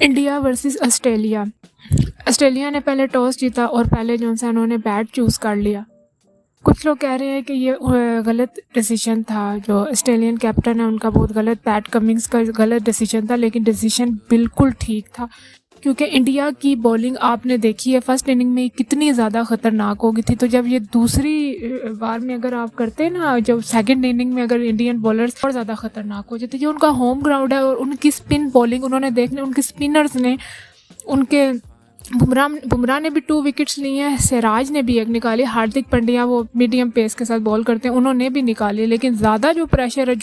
India versus Australia. Australia ने पहले toss जीता और पहले जो है उन्होंने बैट चूज़ कर लिया। कुछ लोग कह रहे हैं कि ये गलत डिसीजन था, जो ऑस्ट्रेलियन कैप्टन है उनका बहुत गलत, पैट कमिंग्स का गलत डिसीजन था, लेकिन डिसीजन बिल्कुल ठीक था क्योंकि इंडिया की बॉलिंग आपने देखी है फर्स्ट इनिंग में कितनी ज़्यादा ख़तरनाक हो गई थी। तो जब ये दूसरी बार में अगर आप करते हैं ना, जब सेकंड इनिंग में अगर इंडियन बॉलर्स और ज़्यादा ख़तरनाक हो जाते, जो उनका होम ग्राउंड है और उनकी स्पिन बॉलिंग उन्होंने देखने, उनके स्पिनर्स ने, उनके बुमराह ने भी 2 विकेट्स ली हैं, सिराज ने भी एक निकाली, हार्दिक पांड्या वो मीडियम पेस के साथ बॉल करते हैं उन्होंने भी निकाली। लेकिन ज़्यादा जो प्रेशर है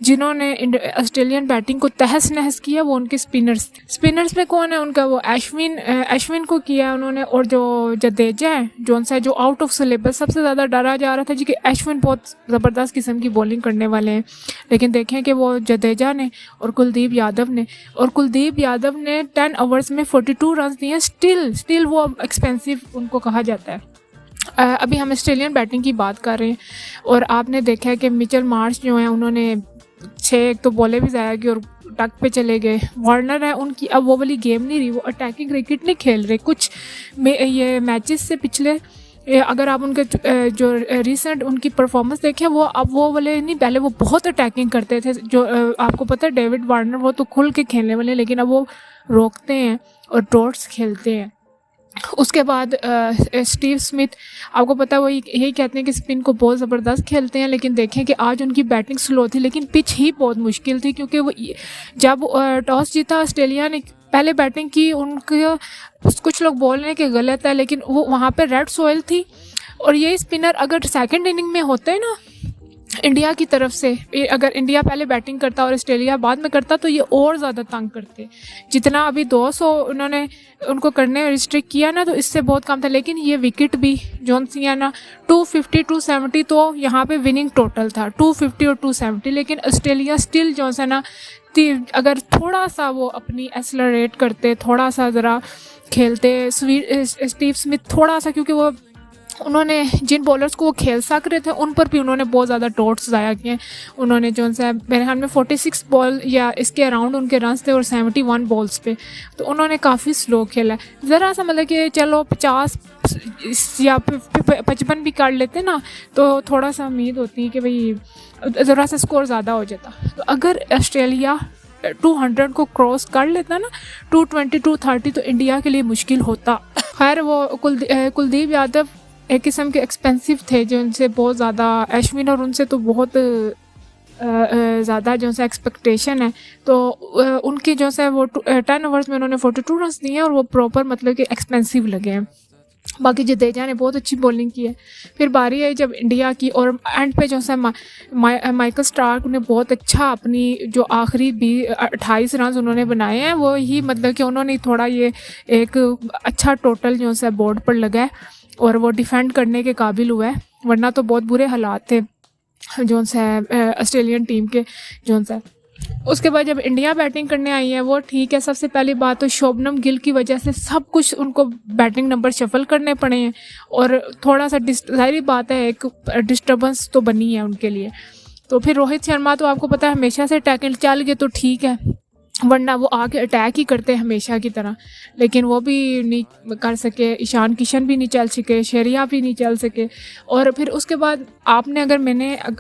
जिन्होंने ऑस्ट्रेलियन बैटिंग को तहस नहस किया वो उनके स्पिनर्स में कौन है उनका, वो अश्विन को किया उन्होंने, और जो जडेजा है जोन सा जो आउट ऑफ सिलेबस सबसे ज़्यादा डरा जा रहा था जी कि अश्विन बहुत ज़बरदस्त किस्म की बॉलिंग करने वाले हैं, लेकिन देखें कि वो जडेजा ने और कुलदीप यादव ने 10 ओवर्स में 42 रन दिए। स्टिल वो एक्सपेंसिव उनको कहा जाता है। अभी हम ऑस्ट्रेलियन बैटिंग की बात कर रहे हैं और आपने देखा है कि मिचेल मार्श जो हैं उन्होंने 6 एक तो बॉलें भी ज़ाया की और टक पे चले गए। वार्नर है उनकी अब वो वाली गेम नहीं रही, वो अटैकिंग क्रिकेट नहीं खेल रहे कुछ ये मैचेस से पिछले। अगर आप उनके जो रिसेंट उनकी परफॉर्मेंस देखें वो अब वो वाले नहीं, पहले वो बहुत अटैकिंग करते थे, जो आपको पता है डेविड वार्नर वो तो खुल के खेलने वाले, लेकिन अब वो रोकते हैं और डॉट्स खेलते हैं। उसके बाद स्टीव स्मिथ, आपको पता है वो यही कहते हैं कि स्पिन को बहुत ज़बरदस्त खेलते हैं, लेकिन देखें कि आज उनकी बैटिंग स्लो थी, लेकिन पिच ही बहुत मुश्किल थी क्योंकि वो जब टॉस जीता ऑस्ट्रेलिया ने पहले बैटिंग की, उनके कुछ लोग बोल रहे हैं कि गलत है, लेकिन वो वहाँ पे रेड सॉइल थी और ये स्पिनर अगर सेकंड इनिंग में होते हैं ना इंडिया की तरफ से, अगर इंडिया पहले बैटिंग करता और ऑस्ट्रेलिया बाद में करता तो ये और ज़्यादा तंग करते। जितना अभी 200 उन्होंने उनको करने रिस्ट्रिक्ट किया ना तो इससे बहुत कम था, लेकिन ये विकेट भी जॉन सी है ना 250 270, तो यहाँ पे विनिंग टोटल था 250 और 270, लेकिन ऑस्ट्रेलिया स्टिल जो है ना अगर थोड़ा सा वो अपनी एक्सेलरेट करते, थोड़ा सा ज़रा खेलते, स्टीव स्मिथ थोड़ा सा, क्योंकि वो उन्होंने जिन बॉलर्स को वो खेल सक रहे थे उन पर भी उन्होंने बहुत ज़्यादा डॉट्स ज़ाया किए। उन्होंने जो है मेरे ख्याल में 46 बॉल या इसके अराउंड उनके रन्स थे और 71 बॉल्स पे, तो उन्होंने काफ़ी स्लो खेला। ज़रा सा मतलब कि चलो 50 या 55 भी कर लेते ना तो थोड़ा सा उम्मीद होती है कि भाई ज़रा सा स्कोर ज़्यादा हो जाता। तो अगर ऑस्ट्रेलिया 200 को क्रॉस कर लेता ना 220 230 तो इंडिया के लिए मुश्किल होता। खैर वो कुलदीप यादव एक किस्म के एक्सपेंसिव थे, जो उनसे बहुत ज़्यादा अश्विन और उनसे तो बहुत ज़्यादा जो है एक्सपेक्टेशन है, तो उनकी जो है वो 10 ओवर्स में उन्होंने 42 रन दिए हैं और वो प्रॉपर मतलब कि एक्सपेंसिव लगे हैं। बाकी जडेजा ने बहुत अच्छी बॉलिंग की है। फिर बारी आई जब इंडिया की और एंड पे जो है माइकल स्टार्क ने बहुत अच्छा अपनी जो आखिरी 28 रन उन्होंने बनाए हैं, वो ही मतलब कि उन्होंने थोड़ा ये एक अच्छा टोटल जो है बोर्ड पर लगा है और वो डिफेंड करने के काबिल हुआ है, वरना तो बहुत बुरे हालात थे जो है ऑस्ट्रेलियन टीम के जो है। उसके बाद जब इंडिया बैटिंग करने आई है वो ठीक है, सबसे पहली बात तो शोभनम गिल की वजह से सब कुछ उनको बैटिंग नंबर शफल करने पड़े हैं और थोड़ा सा ज़ाहिर बात है एक डिस्टर्बेंस तो बनी है उनके लिए। तो फिर रोहित शर्मा तो आपको पता है हमेशा से टैकल चल गए तो ठीक है, वरना वो आके अटैक ही करते हैं हमेशा की तरह, लेकिन वो भी नहीं कर सके, ईशान किशन भी नहीं चल सके, शेरिया भी नहीं चल सके। और फिर उसके बाद आपने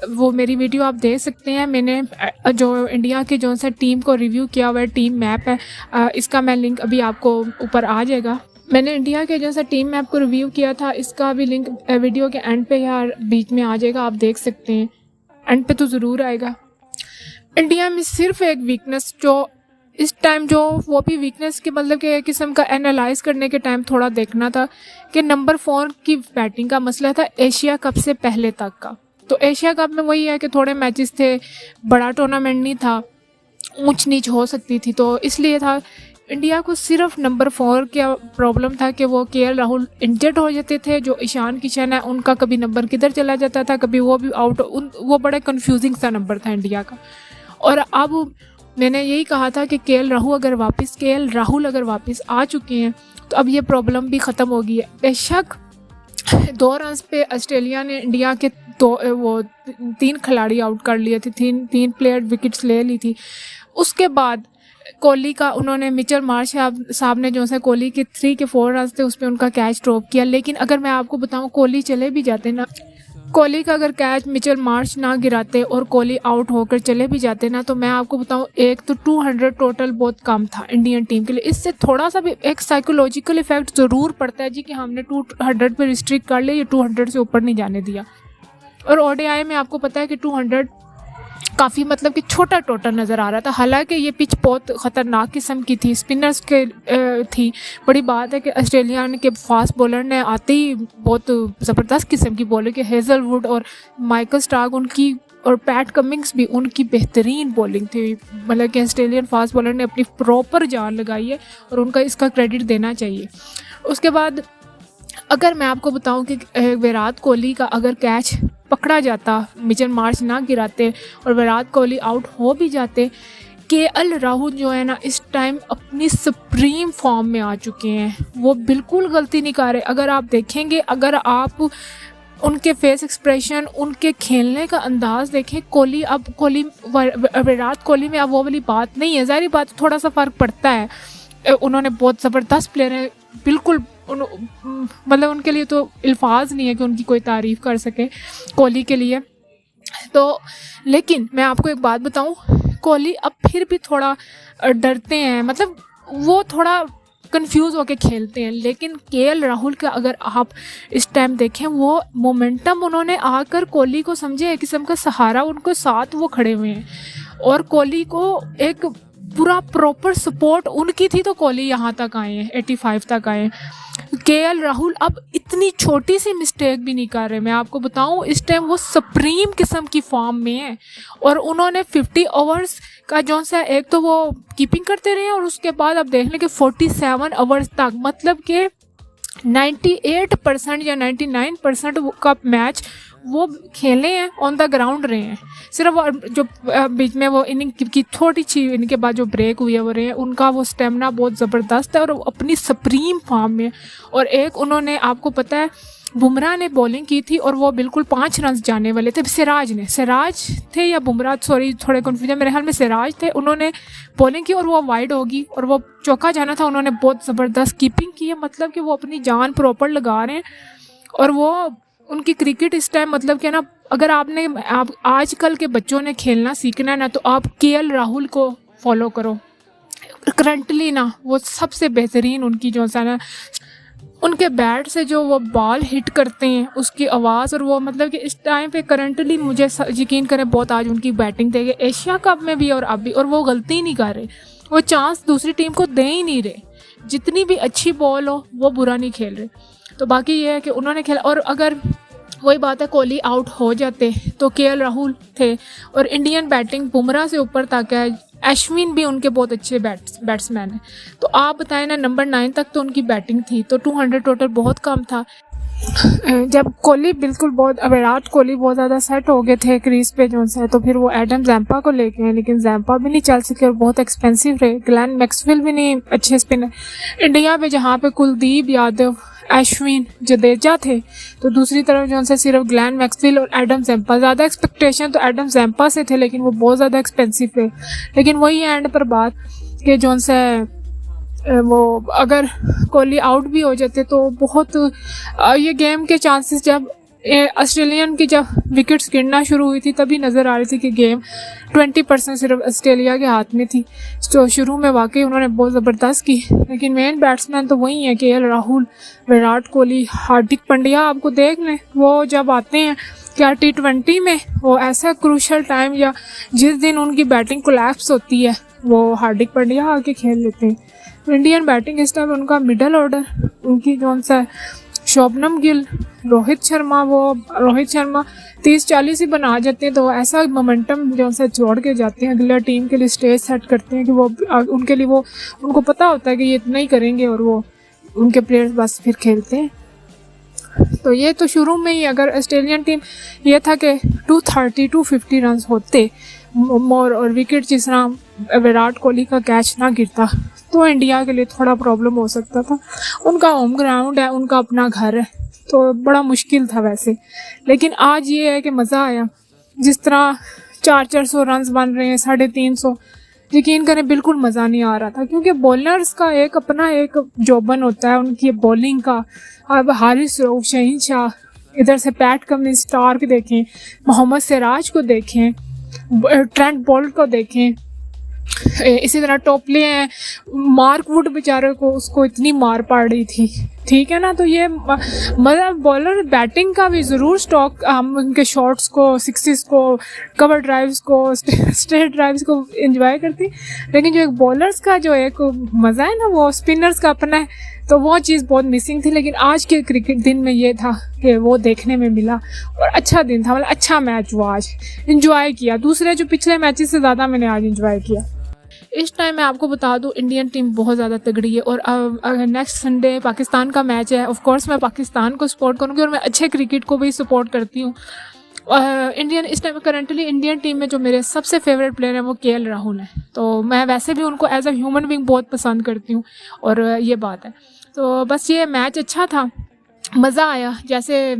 वो मेरी वीडियो आप देख सकते हैं, मैंने जो इंडिया के जो सा टीम को रिव्यू किया हुआ है, टीम मैप है, इसका मैं लिंक अभी आपको ऊपर आ जाएगा। मैंने इंडिया के जो सा टीम मैप को रिव्यू किया था, इसका भी लिंक वीडियो के एंड पे या बीच में आ जाएगा, आप देख सकते हैं, एंड पे तो ज़रूर आएगा। इंडिया में सिर्फ एक वीकनेस जो इस टाइम, जो वो भी वीकनेस के मतलब कि एक किस्म का एनालाइज करने के टाइम थोड़ा देखना था कि नंबर 4 की बैटिंग का मसला था एशिया कप से पहले तक का। तो एशिया कप में वही है कि थोड़े मैचेस थे, बड़ा टूर्नामेंट नहीं था, ऊंच नीच हो सकती थी, तो इसलिए था इंडिया को सिर्फ नंबर 4 का प्रॉब्लम था कि वो केएल राहुल इंजर्ड हो जाते थे, जो ईशान किशन है उनका कभी नंबर किधर चला जाता था, कभी वो भी आउट, वो बड़ा कन्फ्यूजिंग सा नंबर था इंडिया का। और अब मैंने यही कहा था कि केएल राहुल अगर वापस आ चुके हैं तो अब ये प्रॉब्लम भी ख़त्म हो गई है। बेशक 2 रन पे ऑस्ट्रेलिया ने इंडिया के 3 खिलाड़ी आउट कर लिए थे, तीन प्लेयर विकेट्स ले ली थी। उसके बाद कोहली का उन्होंने मिचेल मार्श साहब ने जो है कोहली के 3 के 4 रन थे उसमें उनका कैच ड्रॉप किया। लेकिन अगर मैं आपको बताऊं कोहली चले भी जाते ना, कोहली का अगर कैच मिचेल मार्श ना गिराते और कोहली आउट होकर चले भी जाते ना, तो मैं आपको बताऊं एक तो 200 टोटल बहुत कम था इंडियन टीम के लिए। इससे थोड़ा सा भी एक साइकोलॉजिकल इफेक्ट ज़रूर पड़ता है जी कि हमने 200 पे रिस्ट्रिक्ट कर लिया, ये 200 से ऊपर नहीं जाने दिया। और ओडीआई में आपको पता है कि 200 काफ़ी मतलब कि छोटा टोटल नज़र आ रहा था। हालांकि ये पिच बहुत ख़तरनाक किस्म की थी, स्पिनर्स के थी। बड़ी बात है कि ऑस्ट्रेलिया के फास्ट बॉलर ने आते ही बहुत ज़बरदस्त किस्म की बॉलिंग की, हेज़लवुड और माइकल स्टार्क उनकी और पैट कमिंग्स भी उनकी बेहतरीन बॉलिंग थी। मतलब कि ऑस्ट्रेलियन फास्ट बॉलर ने अपनी प्रॉपर जान लगाई है और उनका इसका क्रेडिट देना चाहिए। उसके बाद अगर मैं आपको बताऊं कि विराट कोहली का अगर कैच पकड़ा जाता, मिचेल मार्श ना गिराते और विराट कोहली आउट हो भी जाते, केएल राहुल जो है ना इस टाइम अपनी सुप्रीम फॉर्म में आ चुके हैं। वो बिल्कुल गलती नहीं कर रहे। अगर आप देखेंगे, अगर आप उनके फेस एक्सप्रेशन, उनके खेलने का अंदाज़ देखें, विराट कोहली में अब वो वाली बात नहीं है। ज़ाहिर बात थोड़ा सा फ़र्क पड़ता है, उन्होंने बहुत ज़बरदस्त प्लेयर है, बिल्कुल मतलब उनके लिए तो अल्फाज नहीं है कि उनकी कोई तारीफ़ कर सके कोहली के लिए तो। लेकिन मैं आपको एक बात बताऊं, कोहली अब फिर भी थोड़ा डरते हैं, मतलब वो थोड़ा कंफ्यूज होके खेलते हैं। लेकिन केएल राहुल का अगर आप इस टाइम देखें, वो मोमेंटम उन्होंने आकर कोहली को समझे एक किस्म का सहारा, उनको साथ वो खड़े हुए हैं और कोहली को एक पूरा प्रॉपर सपोर्ट उनकी थी, तो कोहली यहाँ तक आए हैं, 85 तक आए हैं। केएल राहुल अब इतनी छोटी सी मिस्टेक भी नहीं कर रहे। मैं आपको बताऊं इस टाइम वो सुप्रीम किस्म की फॉर्म में है और उन्होंने 50 ओवर्स का जो सा एक तो वो कीपिंग करते रहे और उसके बाद अब देख लें कि 47 ओवर्स तक, मतलब कि 98% या 99% का मैच वो खेले हैं, ऑन द ग्राउंड रहे हैं। सिर्फ जो बीच में वो इनिंग की थोड़ी सी इनके बाद जो ब्रेक हुई है वो रहे हैं, उनका वो स्टेमिना बहुत ज़बरदस्त है और अपनी सुप्रीम फॉर्म में। और एक उन्होंने आपको पता है बुमराह ने बॉलिंग की थी और वो बिल्कुल 5 रन जाने वाले थे। सिराज थे या बुमराह, सॉरी थोड़े कन्फ्यूजन, मेरे ख्याल में सिराज थे, उन्होंने बॉलिंग की और वो वाइड होगी और वो चौका जाना था। उन्होंने बहुत ज़बरदस्त कीपिंग की है, मतलब कि वो अपनी जान प्रॉपर लगा रहे हैं। और वो उनकी क्रिकेट इस टाइम मतलब कि ना, अगर आप आजकल के बच्चों ने खेलना सीखना है ना, तो आप केएल राहुल को फॉलो करो करंटली ना। वो सबसे बेहतरीन उनकी जो है ना, उनके बैट से जो वो बॉल हिट करते हैं उसकी आवाज़, और वो मतलब कि इस टाइम पे करंटली मुझे यकीन करें बहुत आज उनकी बैटिंग देंगे एशिया कप में भी और अब भी। और वो गलती ही नहीं कर रहे, वो चांस दूसरी टीम को दे ही नहीं रहे। जितनी भी अच्छी बॉल हो वो बुरा नहीं खेल रहे। तो बाकी ये है कि उन्होंने खेला। और अगर वही बात है कोहली आउट हो जाते तो केएल राहुल थे और इंडियन बैटिंग बुमराह से ऊपर तक है। अश्विन भी उनके बहुत अच्छे बैट्समैन हैं। तो आप बताएं ना, नंबर 9 तक तो उनकी बैटिंग थी, तो 200 टोटल बहुत कम था। जब कोहली बिल्कुल विराट कोहली बहुत ज़्यादा सेट हो गए थे क्रीज पे जो है, तो फिर वो एडम जैम्पा को लेके हैं, लेकिन जैम्पा भी नहीं चल सके और बहुत एक्सपेंसिव रहे। ग्लेन मैक्सवेल भी नहीं अच्छे स्पिनर इंडिया में, जहाँ पे कुलदीप यादव, अश्विन, जडेजा थे, तो दूसरी तरफ जो है सिर्फ ग्लेन मैक्सवेल और एडम जैम्पा। ज़्यादा एक्सपेक्टेशन तो एडम जैम्पा से थे, लेकिन वो बहुत ज़्यादा एक्सपेंसिव थे। लेकिन वही एंड पर बात कि जो है वो अगर कोहली आउट भी हो जाते तो बहुत ये गेम के चांसेस, जब ऑस्ट्रेलियन की जब विकेट्स गिरना शुरू हुई थी तभी नज़र आ रही थी कि गेम 20% सिर्फ ऑस्ट्रेलिया के हाथ में थी। तो शुरू में वाकई उन्होंने बहुत ज़बरदस्त की, लेकिन मेन बैट्समैन तो वही है केएल राहुल, विराट कोहली, हार्दिक पांड्या। आपको देख लें वो जब आते हैं क्या T20 में, वो ऐसा क्रूशल टाइम या जिस दिन उनकी बैटिंग कोलैप्स होती है वो हार्दिक पांड्या आके खेल लेते हैं। इंडियन बैटिंग इस टाइम उनका मिडल ऑर्डर, उनकी जो सा शोभनम गिल, रोहित शर्मा 30-40 ही बना जाते हैं, तो ऐसा मोमेंटम जो से छोड़ के जाते हैं, अगला टीम के लिए स्टेज सेट करते हैं कि वो उनके लिए वो उनको पता होता है कि ये इतना ही करेंगे और वो उनके प्लेयर्स बस फिर खेलते हैं। तो ये तो शुरू में ही अगर ऑस्ट्रेलियन टीम ये था कि 230-250 रन होते मोर और विकेट जिस तरह विराट कोहली का कैच ना गिरता तो इंडिया के लिए थोड़ा प्रॉब्लम हो सकता था। उनका होम ग्राउंड है, उनका अपना घर है, तो बड़ा मुश्किल था वैसे। लेकिन आज ये है कि मज़ा आया, जिस तरह 400 रन बन रहे हैं, 350, यकीन करें बिल्कुल मज़ा नहीं आ रहा था, क्योंकि बॉलर्स का एक अपना एक जोबन होता है उनकी बॉलिंग का। अब हारिस रऊफ, शहीन शाह, इधर से पैट कमिंस, स्टार्क देखें, मोहम्मद सिराज को देखें, ट्रेंट बोल्ट को देखें, इसी तरह टॉपले हैं, मार्क वुड बेचारे को उसको इतनी मार पड़ रही थी, ठीक है ना। तो ये मतलब बॉलर बैटिंग का भी ज़रूर स्टॉक, हम उनके शॉट्स को, सिक्सेस को, कवर ड्राइव्स को, स्ट्रेट ड्राइव्स को एंजॉय करती, लेकिन जो एक बॉलर्स का जो एक मज़ा है ना, वो स्पिनर्स का अपना है, तो वो चीज़ बहुत मिसिंग थी। लेकिन आज के क्रिकेट दिन में ये था कि वो देखने में मिला और अच्छा दिन था, मतलब अच्छा मैच हुआ, आज इंजॉय किया। दूसरे जो पिछले मैचेस से ज़्यादा मैंने आज इंजॉय किया। इस टाइम मैं आपको बता दूं इंडियन टीम बहुत ज़्यादा तगड़ी है, और नेक्स्ट संडे पाकिस्तान का मैच है। ऑफ कोर्स मैं पाकिस्तान को सपोर्ट करूँगी और मैं अच्छे क्रिकेट को भी सपोर्ट करती हूँ। इंडियन इस टाइम करंटली इंडियन टीम में जो मेरे सबसे फेवरेट प्लेयर हैं वो केएल राहुल हैं। तो मैं वैसे भी उनको एज अ ह्यूमन बीइंग बहुत पसंद करती हूँ, और ये बात है। तो बस ये मैच अच्छा था, मज़ा आया। जैसे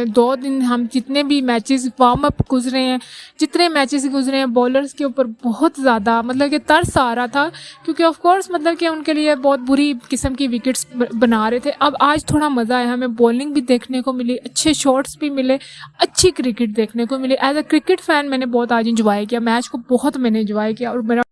2 दिन हम जितने भी मैचेस वार्म अप गुजरे हैं, जितने मैचेस गुजरे हैं, बॉलर्स के ऊपर बहुत ज़्यादा मतलब कि तरस आ रहा था, क्योंकि ऑफ कोर्स मतलब कि उनके लिए बहुत बुरी किस्म की विकेट्स बना रहे थे। अब आज थोड़ा मज़ा आया, हमें बॉलिंग भी देखने को मिली, अच्छे शॉट्स भी मिले, अच्छी क्रिकेट देखने को मिली। एज अ क्रिकेट फ़ैन मैंने बहुत आज इंजॉय किया मैच को, बहुत मैंने इंजॉय किया। और मेरा